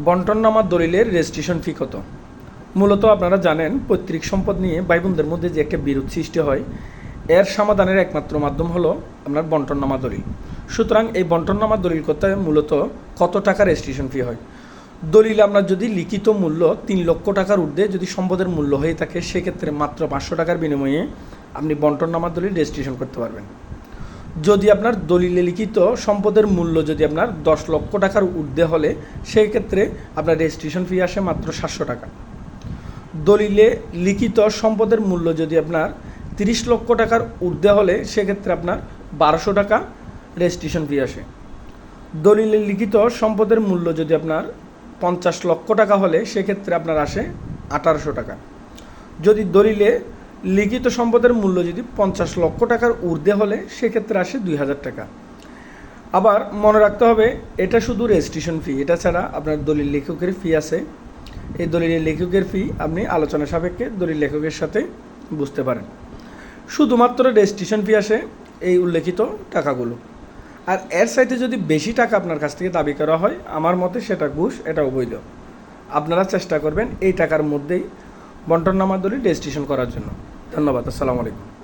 বন্টননামা দলিলের registration fee কত? মূলত আপনারা জানেন পৈতৃক সম্পদ নিয়ে ভাই বোনদের মধ্যে যে একটা বিরোধ সৃষ্টি হয়, এর সমাধানের একমাত্র মাধ্যম হলো আপনার বন্টননামা দলিল। সুতরাং এই বন্টননামা দলিল করতে মূলত কত টাকা রেজিস্ট্রেশন ফি হয়? দলিলে আপনার যদি লিখিত মূল্য 3 লক্ষ টাকার ঊর্ধ্বে যদি সম্পদের মূল্য হয়ে থাকে, সেক্ষেত্রে মাত্র 500 টাকার বিনিময়ে আপনি বন্টননামা দলিল রেজিস্ট্রেশন করতে পারবেন। যদি আপনার দলিলে লিখিত সম্পদের মূল্য যদি আপনার 10 লক্ষ টাকার ঊর্ধ্বে হলে, সেই ক্ষেত্রে আপনার রেজিস্ট্রেশন ফি আসে মাত্র 700 টাকা। দলিলে লিখিত সম্পদের মূল্য যদি আপনার 30 লক্ষ টাকার ঊর্ধ্বে হলে, সেক্ষেত্রে আপনার 1200 টাকা রেজিস্ট্রেশন ফি আসে। দলিলে লিখিত সম্পদের মূল্য যদি আপনার 50 লক্ষ টাকা হলে, সেক্ষেত্রে আপনার আসে 1800 টাকা। যদি দলিলে লিখিত সম্পদের মূল্য যদি 50 লক্ষ টাকার ঊর্ধ্বে হলে, সেক্ষেত্রে আসে 2000 টাকা। আবার মনে রাখতে হবে, এটা শুধু রেজিস্ট্রেশন ফি, এটা ছাড়া আপনার দলিল লেখকের ফি আছে। এই দলিলের লেখকের ফি আপনি আলোচনা সাপেক্ষে দলিল লেখকের সাথে বুঝতে পারেন। শুধুমাত্র রেজিস্ট্রেশন ফি আসে এই উল্লেখিত টাকাগুলো। আর এর সাথে যদি বেশি টাকা আপনার কাছ থেকে দাবি করা হয়, আমার মতে সেটা ঘুষ, এটা অবৈধ। আপনারা চেষ্টা করবেন এই টাকার মধ্যেই বন্টননামা দলিল রেজিস্ট্রেশন করার জন্য। ধন্যবাদ। আসসালামু আলাইকুম।